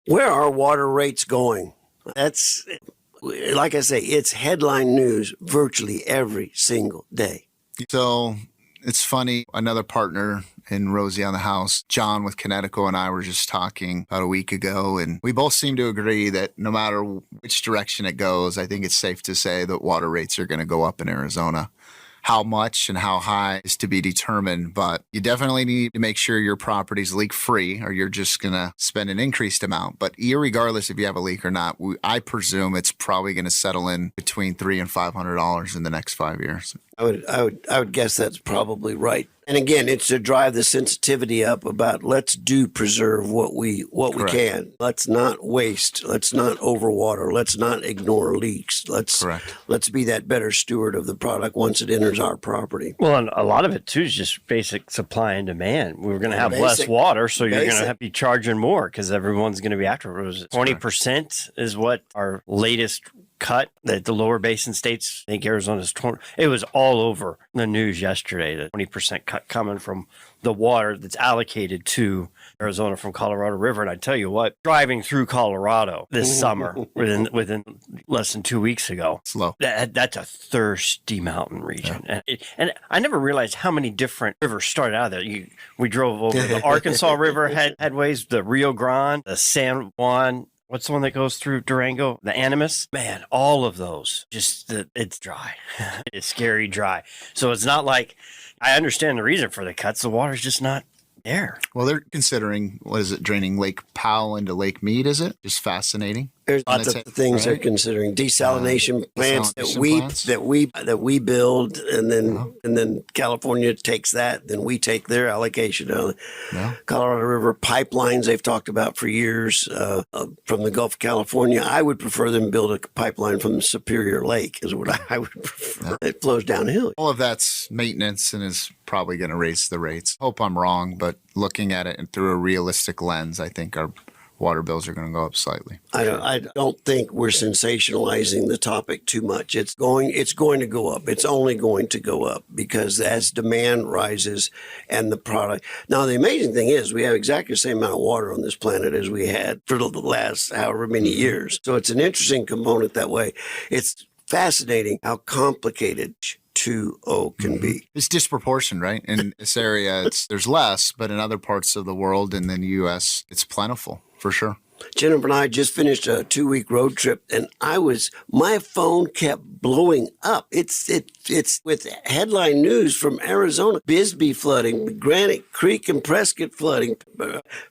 Where are water rates going? That's, like I say, it's headline news virtually every single day. So it's funny. Another partner in Rosie on the House, John with Connecticut, and I were just talking about a week ago, and we both seem to agree that no matter which direction it goes, I think it's safe to say that water rates are going to go up in Arizona. How much and how high is to be determined, but you definitely need to make sure your property's leak free or you're just going to spend an increased amount. But irregardless if you have a leak or not, I presume it's probably going to settle in between $300 and $500 in the next 5 years. I would guess that's probably right. And again, it's to drive the sensitivity up about let's preserve what we can. Let's not waste. Let's not overwater. Let's not ignore leaks. Let's be that better steward of the product once it enters our property. Well, and a lot of it too is just basic supply and demand. We're going to have less water, so you're going to be charging more because everyone's going to be after it. 20% is what our latest cut that the lower basin states, I think Arizona's 20. It was all over the news yesterday, the 20% cut coming from the water that's allocated to Arizona from Colorado River. And I tell you what, driving through Colorado this summer within less than 2 weeks ago, slow. That's a thirsty mountain region. Yeah. And I never realized how many different rivers started out there. We drove over the Arkansas River headways, the Rio Grande, the San Juan. What's the one that goes through Durango? The Animas? Man, all of those, it's dry. It's scary dry. So it's not like, I understand the reason for the cuts. The water's just not there. Well, they're considering, draining Lake Powell into Lake Mead, is it? Just fascinating. There's lots of things they're considering. Desalination plants that we build, and then California takes that, then we take their allocation of it. Yeah. Colorado River pipelines they've talked about for years from the Gulf of California. I would prefer them build a pipeline from the Superior Lake is what I would prefer. Yeah. It flows downhill. All of that's maintenance and is probably going to raise the rates. Hope I'm wrong, but looking at it through a realistic lens, I think our water bills are going to go up slightly. I don't think we're sensationalizing the topic too much. It's going to go up. It's only going to go up because as demand rises and the product. Now, the amazing thing is we have exactly the same amount of water on this planet as we had for the last however many years. So it's an interesting component that way. It's fascinating how complicated 2O can be. It's disproportionate, right? In this area, there's less, but in other parts of the world and then the U.S., it's plentiful. For sure. Jennifer and I just finished a 2-week road trip, and my phone kept blowing up. It's with headline news from Arizona: Bisbee flooding, Granite Creek and Prescott flooding,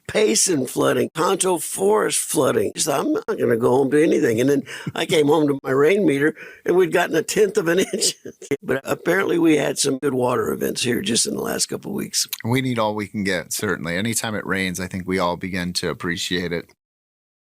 Payson flooding, Tonto Forest flooding. I said, I'm not going to go home to anything. And then I came home to my rain meter, and we'd gotten 1/10 of an inch. But apparently, we had some good water events here just in the last couple of weeks. We need all we can get. Certainly, anytime it rains, I think we all begin to appreciate it.